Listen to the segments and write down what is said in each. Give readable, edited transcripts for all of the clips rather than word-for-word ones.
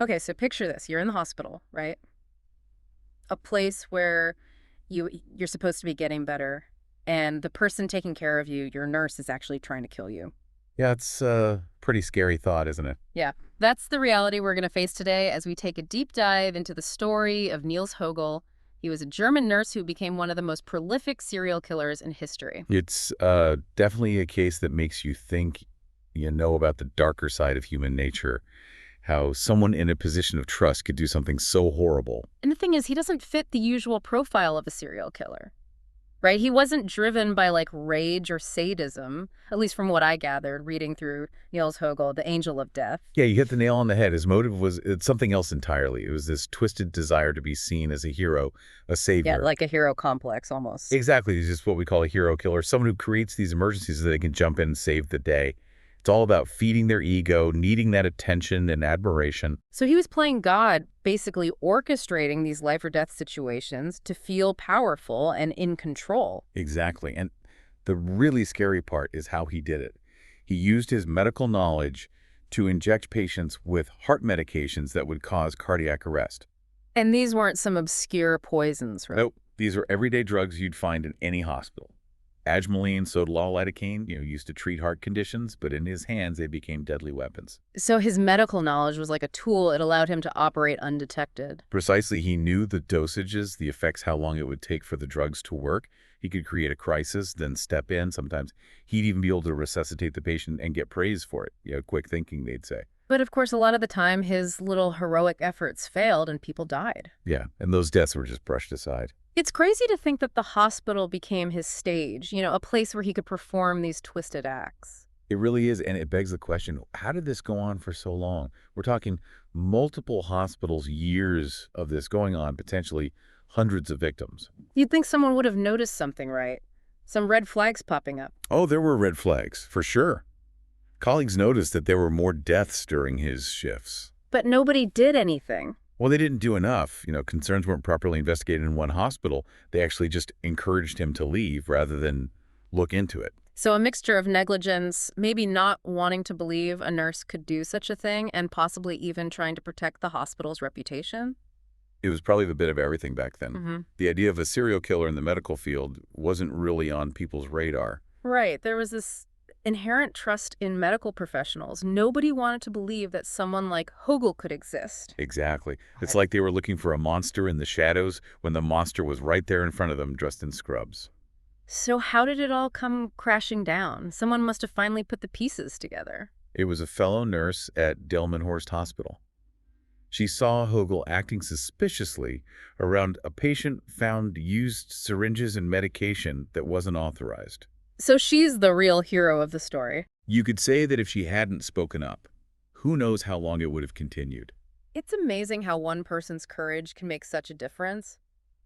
Okay, so picture this. You're in the hospital, right? A place where you're supposed to be getting better, and the person taking care of you, your nurse, is actually trying to kill you. Yeah, it's a pretty scary thought, isn't it? Yeah, that's the reality we're going to face today as we take a deep dive into the story of Niels Högel. He was a German nurse who became one of the most prolific serial killers in history. It's definitely a case that makes you think you know about the darker side of human nature, how someone in a position of trust could do something so horrible. And the thing is, he doesn't fit the usual profile of a serial killer, right? He wasn't driven by like rage or sadism, at least from what I gathered reading through Niels Högel, the Angel of Death. Yeah, you hit the nail on the head. His motive was it's something else entirely. It was this twisted desire to be seen as a hero, a Yeah, savior. like a hero complex almost. Exactly. He's just what we call a hero killer, someone who creates these emergencies so they can jump in and save the day. It's all about feeding their ego, needing that attention and admiration. So he was playing God, basically orchestrating these life or death situations to feel powerful and in control. Exactly. And the really scary part is how he did it. He used his medical knowledge to inject patients with heart medications that would cause cardiac arrest. And these weren't some obscure poisons, right? Nope. These are everyday drugs you'd find in any hospital. Agmaline, sotalol, lidocaine, used to treat heart conditions, but in his hands, they became deadly weapons. So his medical knowledge was like a tool. It allowed him to operate undetected. Precisely, he knew the dosages, the effects, how long it would take for the drugs to work. He could create a crisis, then step in. Sometimes he'd even be able to resuscitate the patient and get praise for it. Quick thinking, they'd say. But of course, a lot of the time, his little heroic efforts failed and people died. Yeah, and those deaths were just brushed aside. It's crazy to think that the hospital became his stage, a place where he could perform these twisted acts. It really is, and it begs the question, how did this go on for so long? We're talking multiple hospitals, years of this going on, potentially hundreds of victims. You'd think someone would have noticed something, right? Some red flags popping up. Oh, there were red flags, for sure. Colleagues noticed that there were more deaths during his shifts. But nobody did anything. Well, they didn't do enough. Concerns weren't properly investigated in one hospital. They actually just encouraged him to leave rather than look into it. So a mixture of negligence, maybe not wanting to believe a nurse could do such a thing, and possibly even trying to protect the hospital's reputation. It was probably a bit of everything back then. Mm-hmm. The idea of a serial killer in the medical field wasn't really on people's radar. Right. There was this inherent trust in medical professionals. Nobody wanted to believe that someone like Högel could exist. Exactly. It's like they were looking for a monster in the shadows when the monster was right there in front of them, dressed in scrubs. So how did it all come crashing down? Someone must have finally put the pieces together. It was a fellow nurse at Delmenhorst Hospital. She saw Högel acting suspiciously around a patient found used syringes and medication that wasn't authorized. So she's the real hero of the story. You could say that if she hadn't spoken up, who knows how long it would have continued. It's amazing how one person's courage can make such a difference.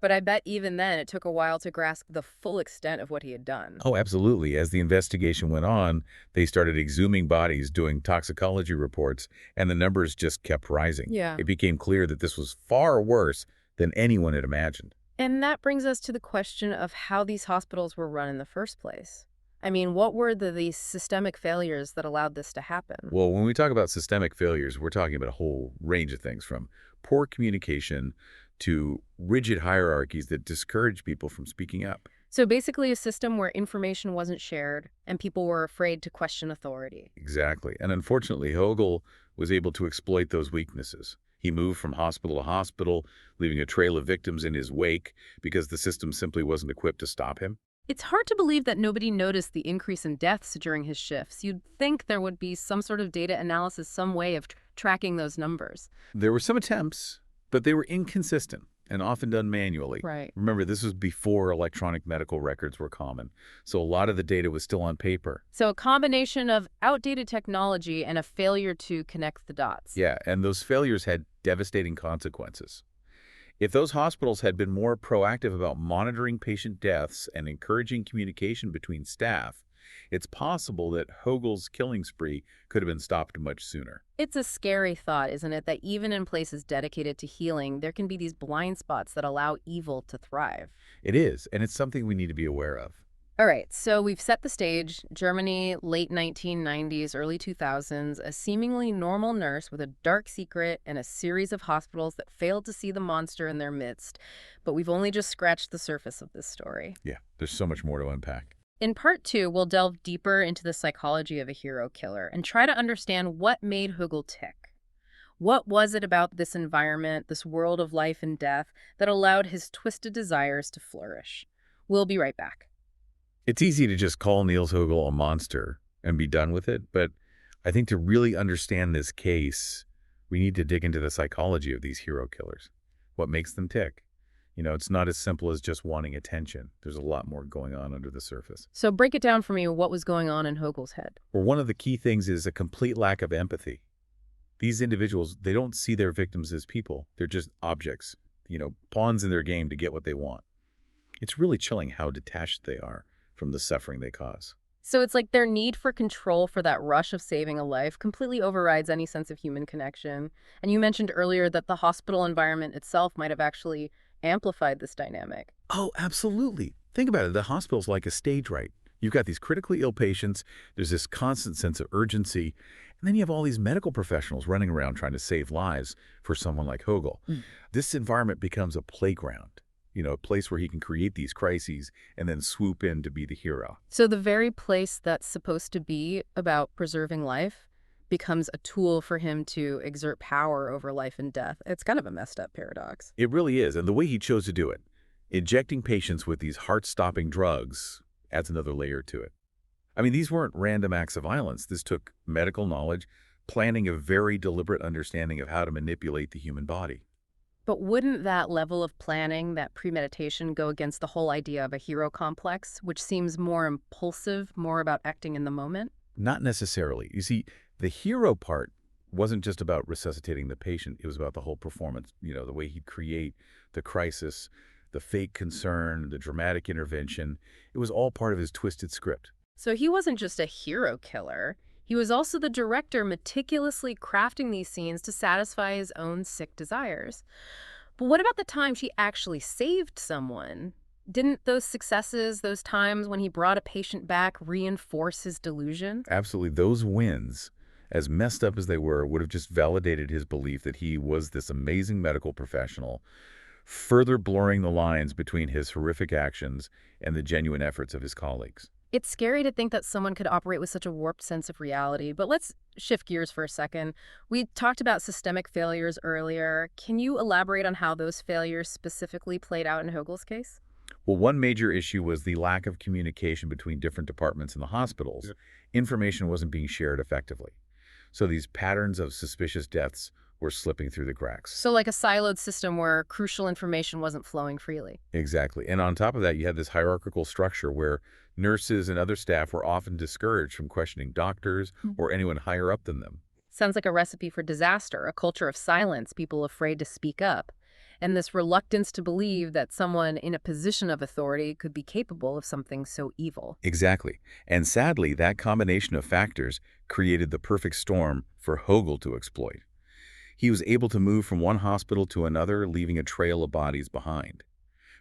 But I bet even then it took a while to grasp the full extent of what he had done. Oh, absolutely. As the investigation went on, they started exhuming bodies, doing toxicology reports, and the numbers just kept rising. Yeah. It became clear that this was far worse than anyone had imagined. And that brings us to the question of how these hospitals were run in the first place. I mean, what were these systemic failures that allowed this to happen? Well, when we talk about systemic failures, we're talking about a whole range of things, from poor communication to rigid hierarchies that discourage people from speaking up. So basically a system where information wasn't shared and people were afraid to question authority. Exactly. And unfortunately, Högel was able to exploit those weaknesses. He moved from hospital to hospital, leaving a trail of victims in his wake because the system simply wasn't equipped to stop him. It's hard to believe that nobody noticed the increase in deaths during his shifts. You'd think there would be some sort of data analysis, some way of tracking those numbers. There were some attempts, but they were inconsistent and often done manually. Right. Remember, this was before electronic medical records were common, so a lot of the data was still on paper. So a combination of outdated technology and a failure to connect the dots. Yeah, and those failures had devastating consequences. If those hospitals had been more proactive about monitoring patient deaths and encouraging communication between staff, it's possible that Högel's killing spree could have been stopped much sooner. It's a scary thought, isn't it, that even in places dedicated to healing, there can be these blind spots that allow evil to thrive. It is, and it's something we need to be aware of. All right, so we've set the stage. Germany, late 1990s, early 2000s, a seemingly normal nurse with a dark secret and a series of hospitals that failed to see the monster in their midst. But we've only just scratched the surface of this story. Yeah, there's so much more to unpack. In part two, we'll delve deeper into the psychology of a hero killer and try to understand what made Högel tick. What was it about this environment, this world of life and death, that allowed his twisted desires to flourish? We'll be right back. It's easy to just call Niels Högel a monster and be done with it, but I think to really understand this case, we need to dig into the psychology of these hero killers. What makes them tick? It's not as simple as just wanting attention. There's a lot more going on under the surface. So break it down for me, what was going on in Högel's head. Well, one of the key things is a complete lack of empathy. These individuals, they don't see their victims as people. They're just objects, pawns in their game to get what they want. It's really chilling how detached they are from the suffering they cause. So it's like their need for control, for that rush of saving a life, completely overrides any sense of human connection. And you mentioned earlier that the hospital environment itself might have actually amplified this dynamic. Oh, absolutely. Think about it. The hospital's like a stage right. You've got these critically ill patients. There's this constant sense of urgency. And then you have all these medical professionals running around trying to save lives for someone like Högel. This environment becomes a playground, a place where he can create these crises and then swoop in to be the hero. So the very place that's supposed to be about preserving life becomes a tool for him to exert power over life and death. It's kind of a messed up paradox. It really is. And the way he chose to do it, injecting patients with these heart-stopping drugs, adds another layer to it. I mean, these weren't random acts of violence. This took medical knowledge, planning a very deliberate understanding of how to manipulate the human body. But wouldn't that level of planning, that premeditation, go against the whole idea of a hero complex, which seems more impulsive, more about acting in the moment? Not necessarily. You see, the hero part wasn't just about resuscitating the patient. It was about the whole performance, the way he'd create the crisis, the fake concern, the dramatic intervention. It was all part of his twisted script. So he wasn't just a hero killer. He was also the director meticulously crafting these scenes to satisfy his own sick desires. But what about the times he actually saved someone? Didn't those successes, those times when he brought a patient back, reinforce his delusion? Absolutely. Those wins, as messed up as they were, would have just validated his belief that he was this amazing medical professional, further blurring the lines between his horrific actions and the genuine efforts of his colleagues. It's scary to think that someone could operate with such a warped sense of reality, but let's shift gears for a second. We talked about systemic failures earlier. Can you elaborate on how those failures specifically played out in Högel's case? Well, one major issue was the lack of communication between different departments in the hospitals. Yeah. Information wasn't being shared effectively. So these patterns of suspicious deaths were slipping through the cracks. So like a siloed system where crucial information wasn't flowing freely. Exactly. And on top of that, you had this hierarchical structure where nurses and other staff were often discouraged from questioning doctors or anyone higher up than them. Sounds like a recipe for disaster, a culture of silence, people afraid to speak up, and this reluctance to believe that someone in a position of authority could be capable of something so evil. Exactly. And sadly, that combination of factors created the perfect storm for Högel to exploit. He was able to move from one hospital to another, leaving a trail of bodies behind,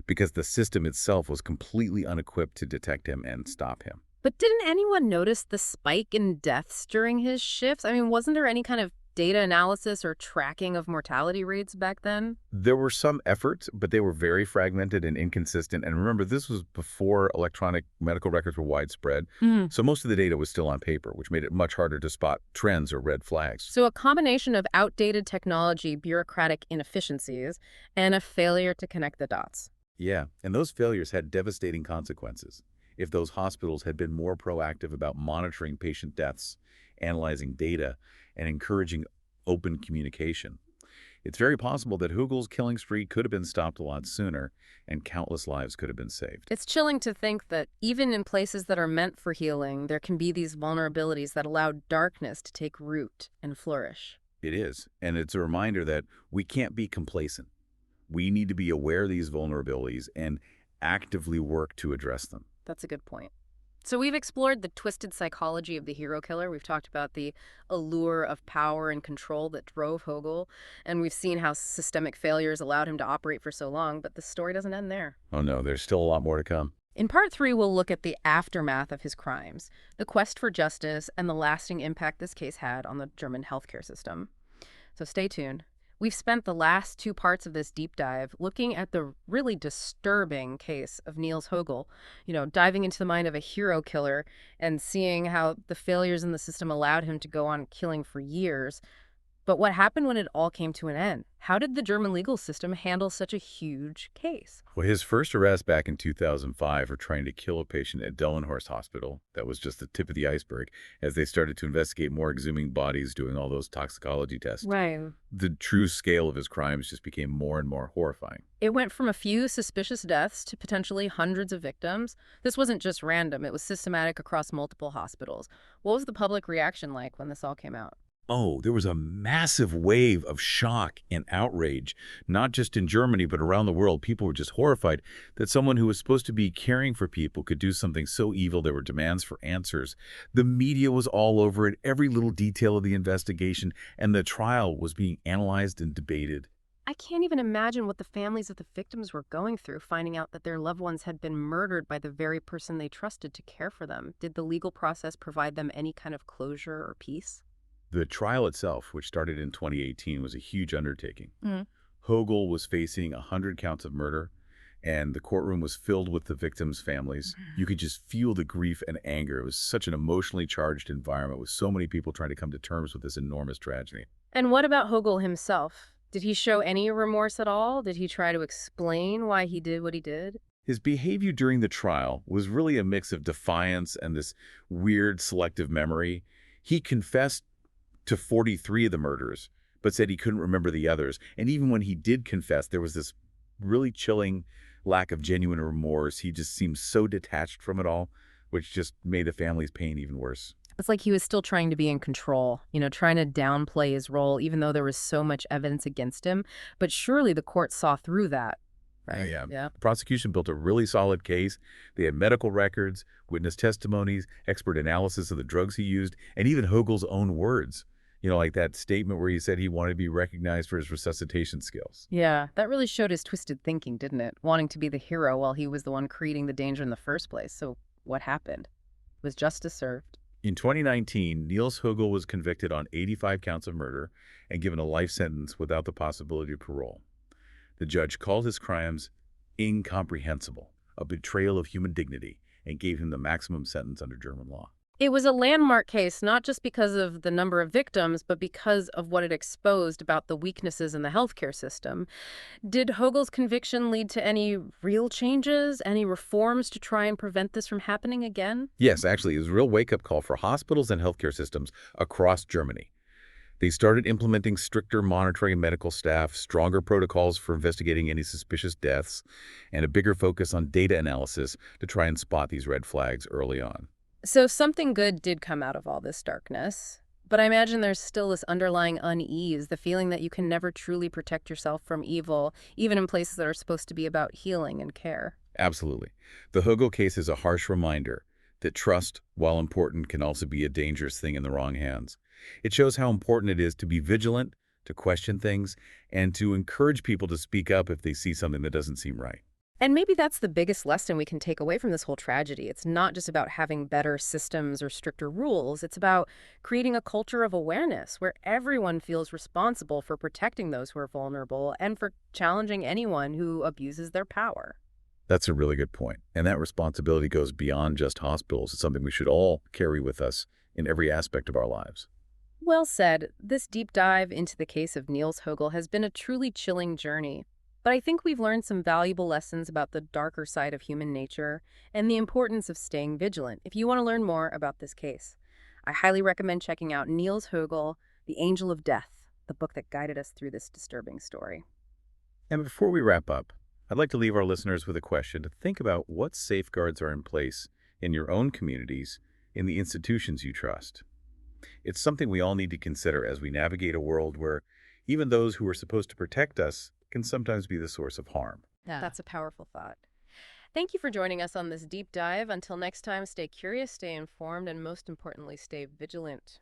because the system itself was completely unequipped to detect him and stop him. But didn't anyone notice the spike in deaths during his shifts? I mean, wasn't there any kind of data analysis or tracking of mortality rates back then? There were some efforts, but they were very fragmented and inconsistent. And remember, this was before electronic medical records were widespread. So most of the data was still on paper, which made it much harder to spot trends or red flags. So a combination of outdated technology, bureaucratic inefficiencies, and a failure to connect the dots. Yeah, and those failures had devastating consequences. If those hospitals had been more proactive about monitoring patient deaths, analyzing data, and encouraging open communication, it's very possible that Högel's killing spree could have been stopped a lot sooner, and countless lives could have been saved. It's chilling to think that even in places that are meant for healing, there can be these vulnerabilities that allow darkness to take root and flourish. It is, and it's a reminder that we can't be complacent. We need to be aware of these vulnerabilities and actively work to address them. That's a good point. So we've explored the twisted psychology of the hero killer. We've talked about the allure of power and control that drove Högel, and we've seen how systemic failures allowed him to operate for so long, but the story doesn't end there. Oh no, there's still a lot more to come. In part 3, we'll look at the aftermath of his crimes, the quest for justice, and the lasting impact this case had on the German healthcare system. So stay tuned. We've spent the last 2 parts of this deep dive looking at the really disturbing case of Niels Högel, diving into the mind of a hero killer and seeing how the failures in the system allowed him to go on killing for years. But what happened when it all came to an end? How did the German legal system handle such a huge case? Well, his first arrest back in 2005 for trying to kill a patient at Delmenhorst Hospital, that was just the tip of the iceberg, as they started to investigate more exhuming bodies, doing all those toxicology tests. Right. The true scale of his crimes just became more and more horrifying. It went from a few suspicious deaths to potentially hundreds of victims. This wasn't just random, it was systematic across multiple hospitals. What was the public reaction like when this all came out? Oh, there was a massive wave of shock and outrage, not just in Germany, but around the world. People were just horrified that someone who was supposed to be caring for people could do something so evil. There were demands for answers. The media was all over it, every little detail of the investigation, and the trial was being analyzed and debated. I can't even imagine what the families of the victims were going through, finding out that their loved ones had been murdered by the very person they trusted to care for them. Did the legal process provide them any kind of closure or peace? The trial itself, which started in 2018, was a huge undertaking. Mm. Högel was facing 100 counts of murder, and the courtroom was filled with the victims' families. You could just feel the grief and anger. It was such an emotionally charged environment with so many people trying to come to terms with this enormous tragedy. And what about Högel himself? Did he show any remorse at all? Did he try to explain why he did what he did? His behavior during the trial was really a mix of defiance and this weird selective memory. He confessed to 43 of the murders, but said he couldn't remember the others. And even when he did confess, there was this really chilling lack of genuine remorse. He just seemed so detached from it all, which just made the family's pain even worse. It's like he was still trying to be in control, trying to downplay his role, even though there was so much evidence against him. But surely the court saw through that, right? Yeah. Yeah. The prosecution built a really solid case. They had medical records, witness testimonies, expert analysis of the drugs he used, and even Högel's own words. Like that statement where he said he wanted to be recognized for his resuscitation skills. Yeah, that really showed his twisted thinking, didn't it? Wanting to be the hero while he was the one creating the danger in the first place. So what happened? Was justice served? In 2019, Niels Högel was convicted on 85 counts of murder and given a life sentence without the possibility of parole. The judge called his crimes incomprehensible, a betrayal of human dignity, and gave him the maximum sentence under German law. It was a landmark case, not just because of the number of victims, but because of what it exposed about the weaknesses in the healthcare system. Did Högel's conviction lead to any real changes, any reforms to try and prevent this from happening again? Yes, actually, it was a real wake-up call for hospitals and healthcare systems across Germany. They started implementing stricter monitoring of medical staff, stronger protocols for investigating any suspicious deaths, and a bigger focus on data analysis to try and spot these red flags early on. So something good did come out of all this darkness. But I imagine there's still this underlying unease, the feeling that you can never truly protect yourself from evil, even in places that are supposed to be about healing and care. Absolutely. The Högel case is a harsh reminder that trust, while important, can also be a dangerous thing in the wrong hands. It shows how important it is to be vigilant, to question things, and to encourage people to speak up if they see something that doesn't seem right. And maybe that's the biggest lesson we can take away from this whole tragedy. It's not just about having better systems or stricter rules. It's about creating a culture of awareness where everyone feels responsible for protecting those who are vulnerable and for challenging anyone who abuses their power. That's a really good point. And that responsibility goes beyond just hospitals. It's something we should all carry with us in every aspect of our lives. Well said. This deep dive into the case of Niels Högel has been a truly chilling journey. But I think we've learned some valuable lessons about the darker side of human nature and the importance of staying vigilant. If you want to learn more about this case, I highly recommend checking out Niels Högel, The Angel of Death, the book that guided us through this disturbing story. And before we wrap up, I'd like to leave our listeners with a question to think about what safeguards are in place in your own communities, in the institutions you trust. It's something we all need to consider as we navigate a world where even those who are supposed to protect us can sometimes be the source of harm. Yeah. That's a powerful thought. Thank you for joining us on this deep dive. Until next time, stay curious, stay informed, and most importantly, stay vigilant.